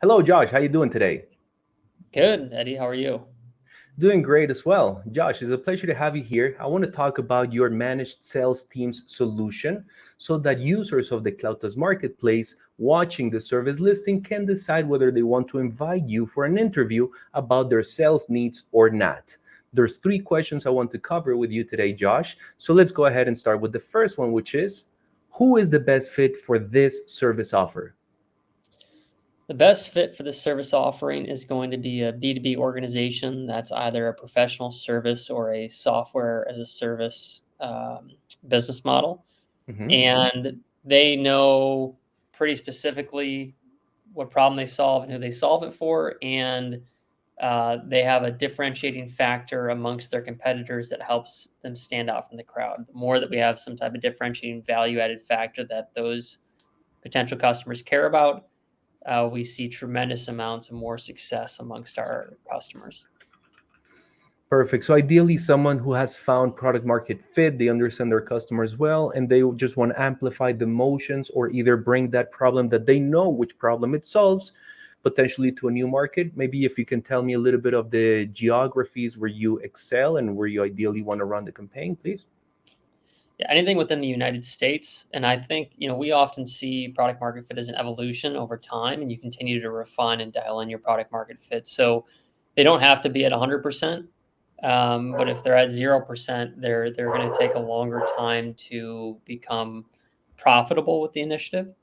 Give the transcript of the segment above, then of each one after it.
Hello, Josh. How you doing today? Good, Eddie. How are you? Doing great as well. Josh, it's a pleasure to have you here. I want to talk about your managed sales team's solution so that users of the Cloutas Marketplace watching the service listing can decide whether they want to invite you for an interview about their sales needs or not. There's three questions I want to cover with you today, Josh. So let's go ahead and start with the first one, which is who is the best fit for this service offer? The best fit for this service offering is going to be a B2B organization that's either a professional service or a software as a service business model. Mhm. And they know pretty specifically what problem they solve and who they solve it for. And they have a differentiating factor amongst their competitors that helps them stand out from the crowd. The more that we have some type of differentiating value added factor that those potential customers care about, we see tremendous amounts of more success amongst our customers. Perfect. So ideally, someone who has found product market fit, they understand their customers well, and they just want to amplify the motions or either bring that problem that they know which problem it solves potentially to a new market. Maybe if you can tell me a little bit of the geographies where you excel and where you ideally want to run the campaign, please. Yeah, anything within the United States, and I think we often see product market fit as an evolution over time, and you continue to refine and dial in your product market fit. So they don't have to be at 100%, but if they're at 0%, they're going to take a longer time to become profitable with the initiative.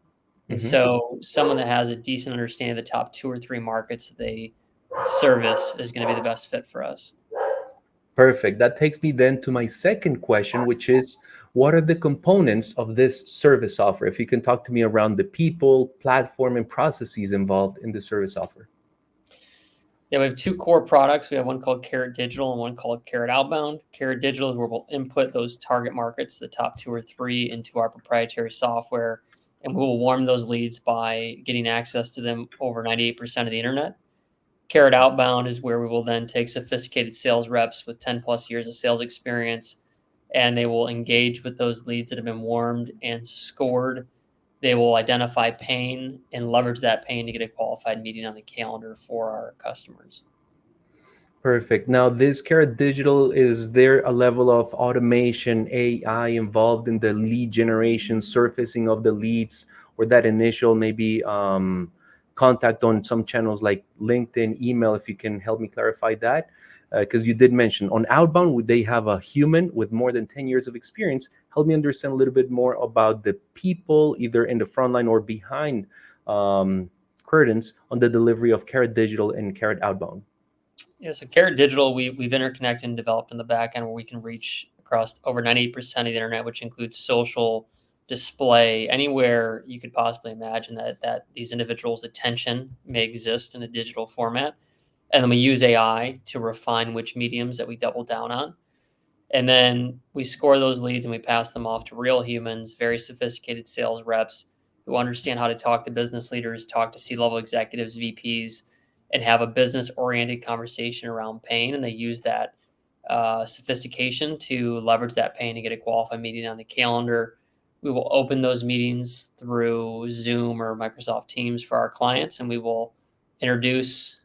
And Mhm. so someone that has a decent understanding of the top two or three markets that they service is going to be the best fit for us. Perfect. That takes me then to my second question, which is what are the components of this service offer? If you can talk to me around the people, platform, and processes involved in the service offer. Yeah, we have two core products. We have one called Caret Digital and one called Caret Outbound. Caret Digital is where we'll input those target markets, the top two or three, into our proprietary software, and we will warm those leads by getting access to them over 98% of the internet. Caret Outbound is where we will then take sophisticated sales reps with 10 plus years of sales experience, and they will engage with those leads that have been warmed and scored. They will identify pain and leverage that pain to get a qualified meeting on the calendar for our customers. Perfect. Now, this Caret Digital, is there a level of automation, AI involved in the lead generation, surfacing of the leads, or that initial maybe contact on some channels like LinkedIn, email? If you can help me clarify that, because you did mention on outbound, would they have a human with more than 10 years of experience? Help me understand a little bit more about the people, either in the front line or behind curtains on the delivery of Caret Digital and Caret Outbound. Yeah, so Caret Digital, we've interconnected and developed in the back end where we can reach across over 98% of the internet, which includes social, display, anywhere you could possibly imagine that these individuals' attention may exist in a digital format. And then we use AI to refine which mediums that we double down on. And then we score those leads and we pass them off to real humans, very sophisticated sales reps who understand how to talk to business leaders, talk to C-level executives, VPs, and have a business oriented conversation around pain. And they use that sophistication to leverage that pain to get a qualified meeting on the calendar. We will open those meetings through Zoom or Microsoft Teams for our clients, and we will introduce,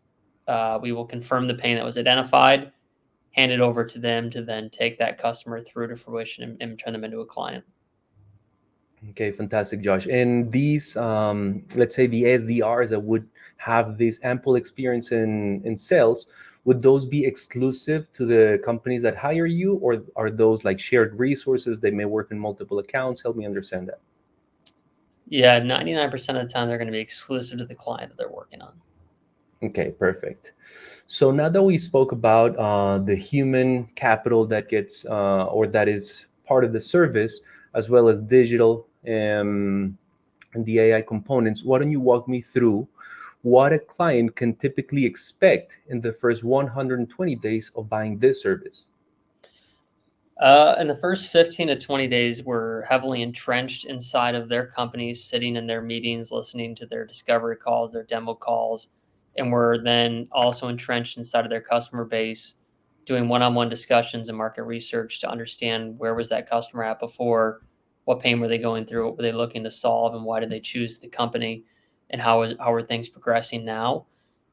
we will confirm the pain that was identified, hand it over to them to then take that customer through to fruition and turn them into a client. Okay, fantastic, Josh. And these, let's say the SDRs that would have this ample experience in sales, would those be exclusive to the companies that hire you, or are those like shared resources? They may work in multiple accounts. Help me understand that. Yeah, 99% of the time they're going to be exclusive to the client that they're working on. Okay, perfect. So now that we spoke about the human capital that gets or that is part of the service, as well as digital and the AI components, why don't you walk me through what a client can typically expect in the first 120 days of buying this service? In the first 15 to 20 days, we're heavily entrenched inside of their companies, sitting in their meetings, listening to their discovery calls, their demo calls. And we're then also entrenched inside of their customer base, doing one-on-one discussions and market research to understand where was that customer at before, what pain were they going through, what were they looking to solve, and why did they choose the company. and how are things progressing now.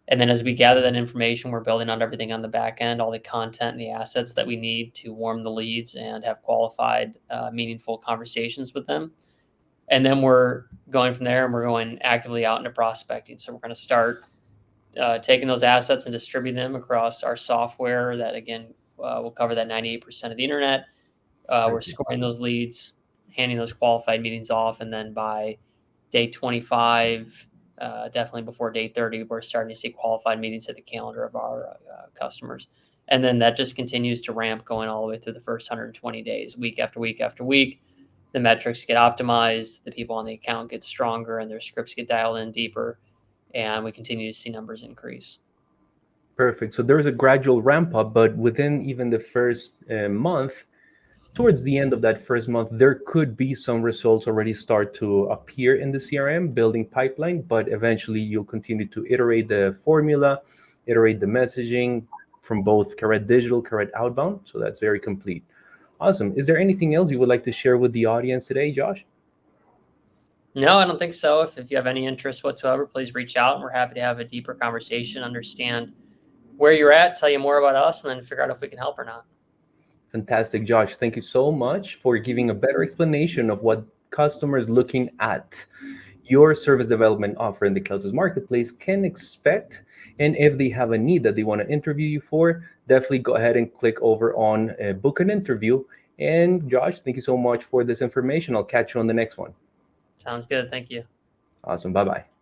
And then as we gather that information, we're building out everything on the back end, all the content and the assets that we need to warm the leads and have qualified, meaningful conversations with them. And then we're going from there, and we're going actively out into prospecting. So we're going to start taking those assets and distribute them across our software that, again, will cover that 98% of the internet. We're Perfect. scoring those leads, handing those qualified meetings off, and then by day 25, definitely before day 30, we're starting to see qualified meetings at the calendar of our customers. And then that just continues to ramp, going all the way through the first 120 days, week after week after week. The metrics get optimized, the people on the account get stronger, and their scripts get dialed in deeper, and we continue to see numbers increase. Perfect. So there's a gradual ramp up, but within even the first month, towards the end of that first month, there could be some results already start to appear in the CRM, building pipeline, but eventually you'll continue to iterate the formula, iterate the messaging from both Caret Digital, Caret Outbound. So that's very complete. Awesome. Is there anything else you would like to share with the audience today, Josh? No, I don't think so. If you have any interest whatsoever, please reach out, and we're happy to have a deeper conversation, understand where you're at, tell you more about us, and then figure out if we can help or not. Fantastic, Josh. Thank you so much for giving a better explanation of what customers looking at your service development offer in the Cloudsus Marketplace can expect. And if they have a need that they want to interview you for, definitely go ahead and click over on book an interview. And Josh, thank you so much for this information. I'll catch you on the next one. Sounds good. Thank you. Awesome. Bye bye.